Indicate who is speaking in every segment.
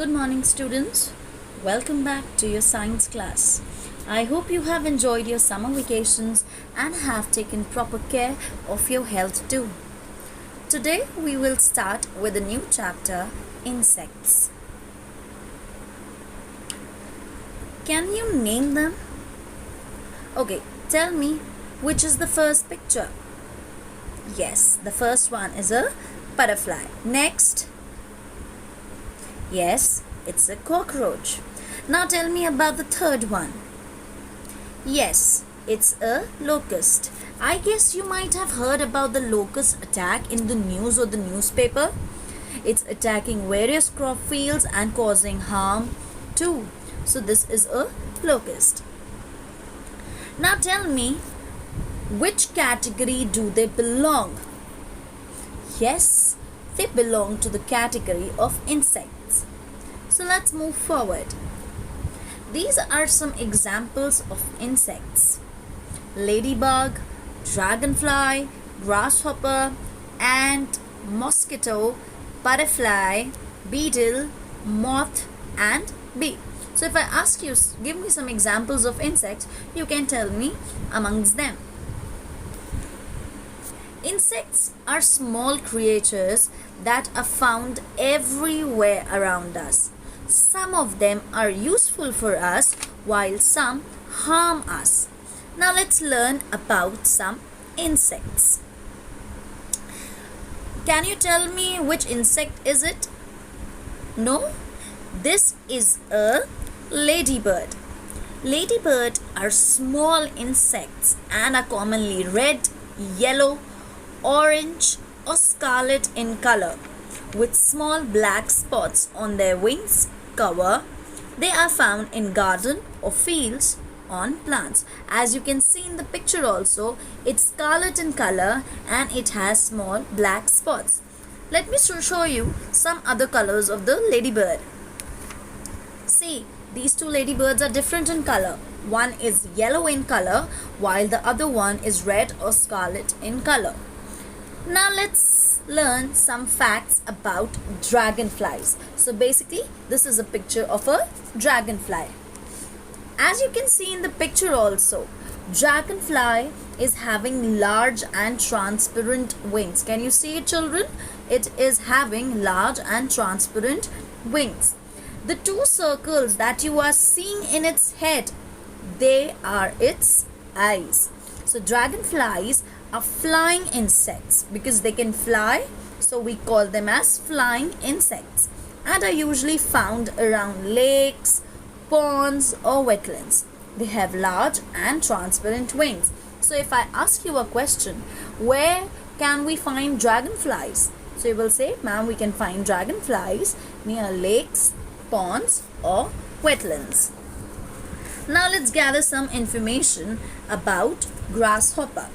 Speaker 1: Good morning, students. Welcome back to your science class. I hope you have enjoyed your summer vacations and have taken proper care of your health too. Today, we will start with a new chapter, insects. Can you name them? Okay, tell me which is the first picture. Yes, the first one is a butterfly. Next. Yes, it's a cockroach. Now tell me about the third one. Yes, it's a locust. I guess you might have heard about the locust attack in the news or the newspaper. It's attacking various crop fields and causing harm too. So this is a locust. Now tell me, which category do they belong? Yes, they belong to the category of insects. So let's move forward. These are some examples of insects: ladybug, dragonfly, grasshopper, ant, mosquito, butterfly, beetle, moth, and bee. So if I ask you, give me some examples of insects, you can tell me amongst them. Insects are small creatures that are found everywhere around us. Some of them are useful for us while some harm us. Now let's learn about some insects. Can you tell me which insect is it? No? This is a ladybird. Ladybird are small insects and are commonly red, yellow, orange or scarlet in color, with small black spots on their wings cover. They are found in garden or fields on plants. As you can see in the picture also, it's scarlet in color and it has small black spots. Let me show you some other colors of the ladybird. See, these two ladybirds are different in color. One is yellow in color while the other one is red or scarlet in color. Now let's learn some facts about dragonflies. So basically, this is a picture of a dragonfly. As you can see in the picture also, dragonfly is having large and transparent wings. Can you see it, children? It is having large and transparent wings. The two circles that you are seeing in its head, they are its eyes. So dragonflies are flying insects because they can fly, so we call them as flying insects, and are usually found around lakes, ponds or wetlands. They have large and transparent wings. So if I ask you a question, where can we find dragonflies? So you will say, ma'am, we can find dragonflies near lakes, ponds or wetlands. Now let's gather some information about grasshopper.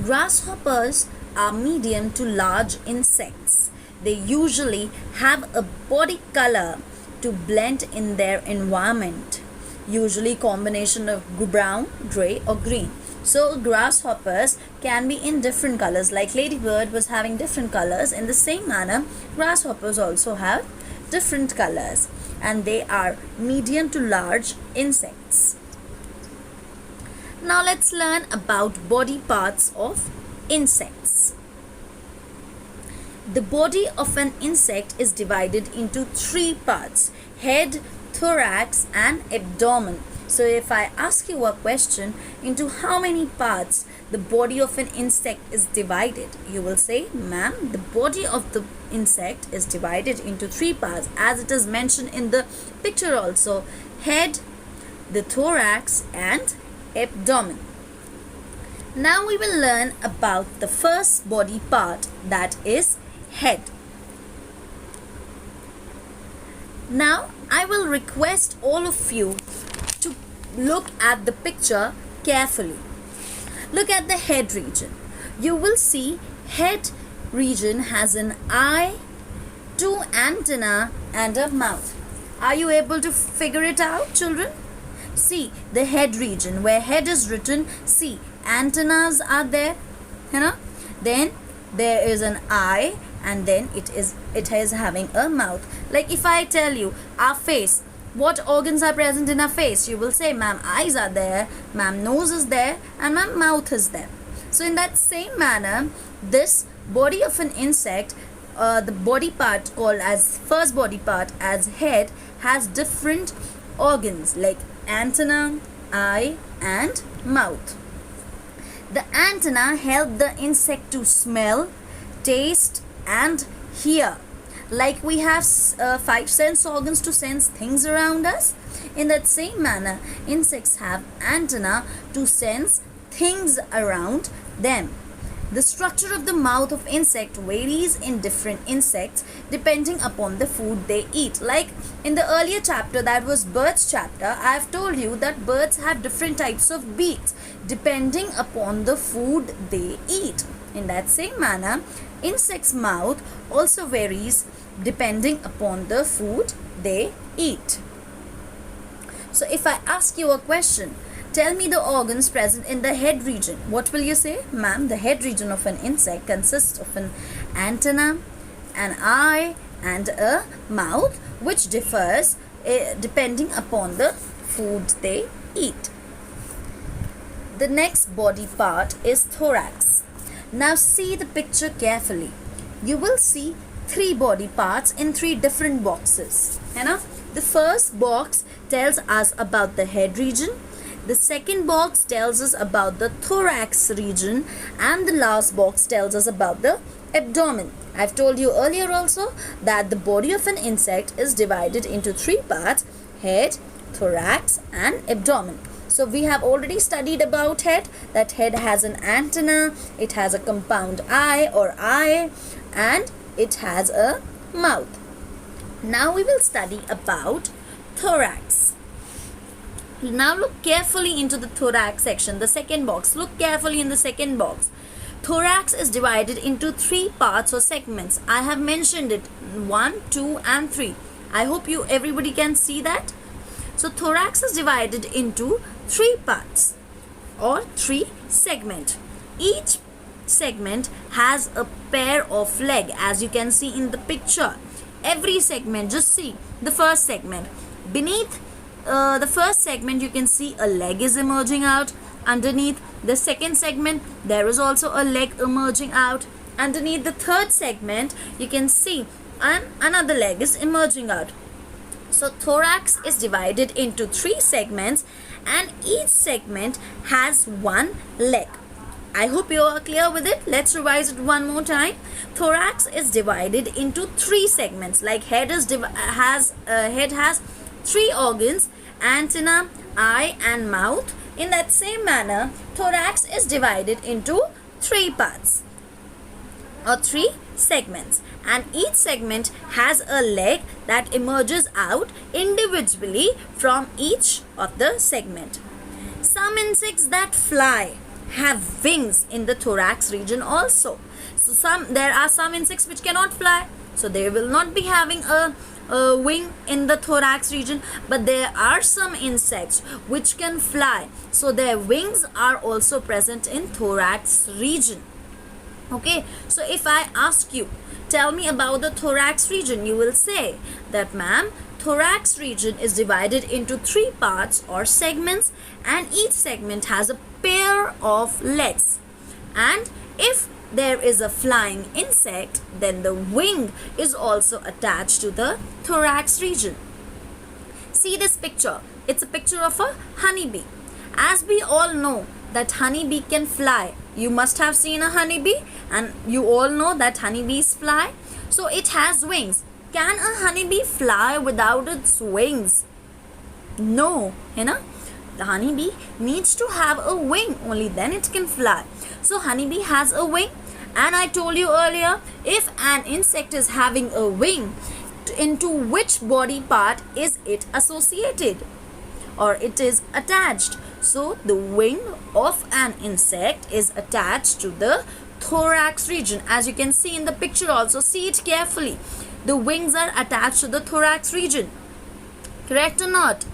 Speaker 1: Grasshoppers are medium to large insects. They usually have a body color to blend in their environment, usually combination of brown, gray or green. So grasshoppers can be in different colors, like ladybird was having different colors. In the same manner, grasshoppers also have different colors, and they are medium to large insects. Now let's learn about body parts of insects. The body of an insect is divided into three parts: head, thorax and abdomen. So if I ask you a question, into how many parts the body of an insect is divided, you will say, ma'am, the body of the insect is divided into three parts, as it is mentioned in the picture also: head, the thorax and abdomen. Now we will learn about the first body part, that is head. Now I will request all of you to look at the picture carefully. Look at the head region. You will see head region has an eye, two antennae and a mouth. Are you able to figure it out, children? See the head region, where head is written, see antennas are there, then there is an eye and then it is it is having a mouth. Like if I tell you our face, what organs are present in our face? You will say, ma'am, eyes are there, ma'am, nose is there, and ma'am, mouth is there. So in that same manner, this body of an insect, the body part called as first body part as head, has different organs like antenna, eye, and mouth. The antenna help the insect to smell, taste, and hear. Like we have 5 sense organs to sense things around us, in that same manner, insects have antenna to sense things around them. The structure of the mouth of insect varies in different insects depending upon the food they eat. Like in the earlier chapter, that was birds chapter, I have told you that birds have different types of beaks depending upon the food they eat. In that same manner, insect's mouth also varies depending upon the food they eat. So if I ask you a question, tell me the organs present in the head region. What will you say? Ma'am, the head region of an insect consists of an antenna, an eye, and a mouth, which differs depending upon the food they eat. The next body part is thorax. Now see the picture carefully. You will see 3 body parts in 3 different boxes. The first box tells us about the head region. The second box tells us about the thorax region, and the last box tells us about the abdomen. I've told you earlier also that the body of an insect is divided into 3 parts: head, thorax, and abdomen. So we have already studied about head, that head has an antenna, it has a compound eye or eye, and it has a mouth. Now we will study about thorax. Now look carefully into the thorax section, the second box. Look carefully in the second box. Thorax is divided into 3 parts or segments. I have mentioned it, 1, 2, and 3. I hope everybody can see that. So thorax is divided into 3 parts or 3 segments. Each segment has a pair of leg, as you can see in the picture. Every segment, just see the first segment. Beneath the first segment, you can see a leg is emerging out. Underneath the second segment, there is also a leg emerging out. Underneath the third segment, you can see another leg is emerging out. So thorax is divided into 3 segments, and each segment has 1 leg. I hope you are clear with it. Let's revise it one more time. Thorax is divided into 3 segments. Like head has 3 organs: antenna, eye, and mouth. In that same manner, thorax is divided into 3 parts or 3 segments, and each segment has a leg that emerges out individually from each of the segment. Some insects that fly have wings in the thorax region also. So there are some insects which cannot fly, so they will not be having a wing in the thorax region, but there are some insects which can fly, so their wings are also present in thorax region. Okay, so if I ask you, tell me about the thorax region, you will say that, ma'am, thorax region is divided into 3 parts or segments, and each segment has a pair of legs. And if there is a flying insect, then the wing is also attached to the thorax region. See this picture. It's a picture of a honeybee. As we all know that honeybee can fly. You must have seen a honeybee, and you all know that honeybees fly. So it has wings. Can a honeybee fly without its wings? No, the honeybee needs to have a wing, only then it can fly. So honeybee has a wing, and I told you earlier, if an insect is having a wing, into which body part is it associated or it is attached? So the wing of an insect is attached to the thorax region. As you can see in the picture also, see it carefully. The wings are attached to the thorax region. Correct or not?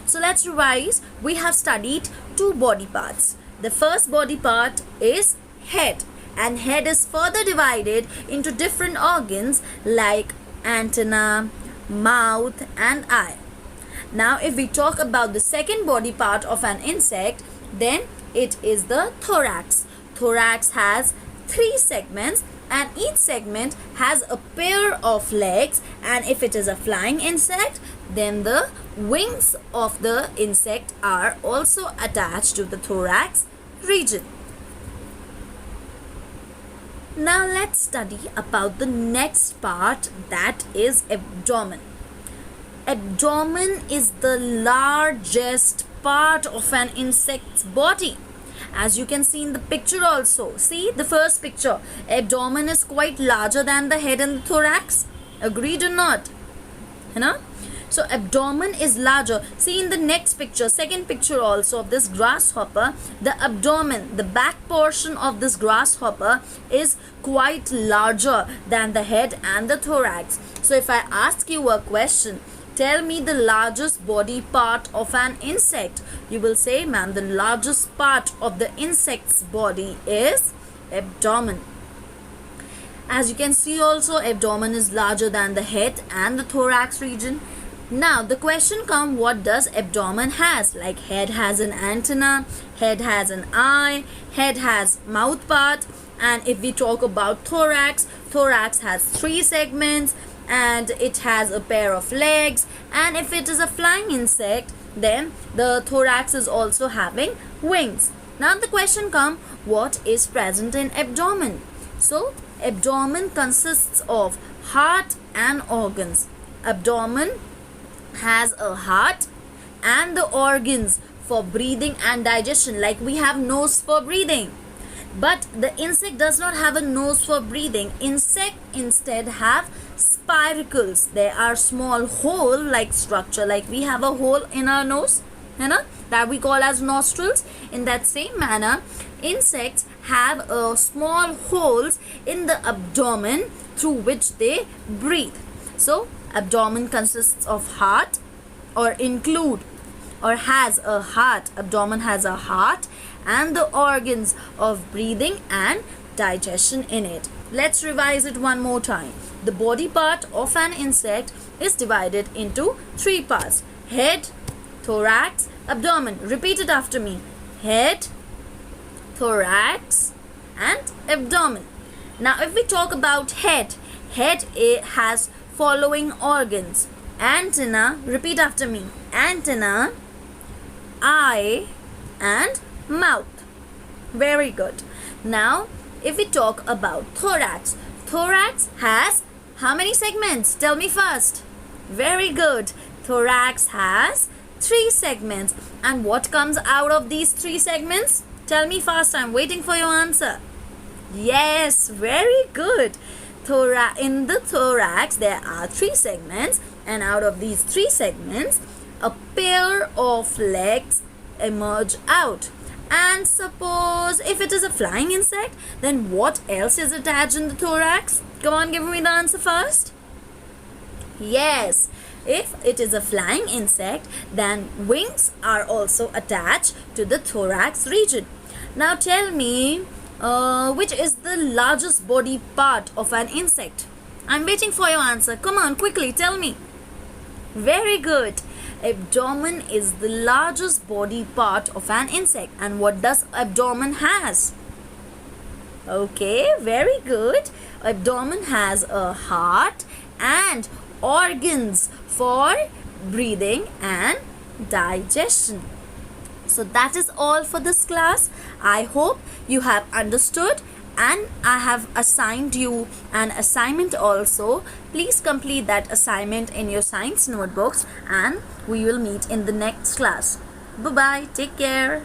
Speaker 1: So let's revise. We have studied 2 body parts. The first body part is head. and head is further divided into different organs like antenna, mouth and eye. Now if we talk about the second body part of an insect, then it is the thorax. Thorax has 3 segments and each segment has a pair of legs, and if it is a flying insect, then the wings of the insect are also attached to the thorax region. Now let's study about the next part, that is abdomen. Abdomen is the largest part of an insect's body. As you can see in the picture also. See the first picture. Abdomen is quite larger than the head and the thorax. Agreed or not? You know? So abdomen is larger. See in the next picture, second picture also of this grasshopper, the abdomen, the back portion of this grasshopper is quite larger than the head and the thorax. So if I ask you a question, tell me the largest body part of an insect, you will say, ma'am, the largest part of the insect's body is abdomen. As you can see also, abdomen is larger than the head and the thorax region. Now the question comes, what does abdomen has? Like head has an antenna, head has an eye, head has mouth part, and if we talk about thorax, thorax has 3 segments and it has a pair of legs, and if it is a flying insect, then the thorax is also having wings. Now the question comes, what is present in abdomen? So abdomen consists of heart and organs. Abdomen has a heart and the organs for breathing and digestion, like we have nose for breathing. But the insect does not have a nose for breathing. Insect instead have spiracles. They are small hole like structure, like we have a hole in our nose, you know, that we call as nostrils. In that same manner, insects have small holes in the abdomen through which they breathe. So abdomen consists of heart, or include or has a heart. Abdomen has a heart and the organs of breathing and digestion in it. Let's revise it one more time. The body part of an insect is divided into 3 parts: head, thorax, abdomen. Repeat it after me: head, thorax and abdomen. Now if we talk about head, head has following organs: antenna, repeat after me, antenna, eye and mouth. Very good. Now if we talk about thorax, thorax has how many segments? Tell me first. Very good. Thorax has 3 segments. And what comes out of these 3 segments? Tell me fast, I'm waiting for your answer. Yes, very good. In the thorax there are 3 segments, and out of these 3 segments a pair of legs emerge out. And suppose if it is a flying insect, then what else is attached in the thorax? Come on, give me the answer first. Yes, if it is a flying insect, then wings are also attached to the thorax region. Now tell me, which is the largest body part of an insect? I'm waiting for your answer. Come on, quickly tell me. Very good. Abdomen is the largest body part of an insect. And what does abdomen has? Okay, very good. Abdomen has a heart and organs for breathing and digestion. So that is all for this class. I hope you have understood, and I have assigned you an assignment also. Please complete that assignment in your science notebooks, and we will meet in the next class. Bye bye. Take care.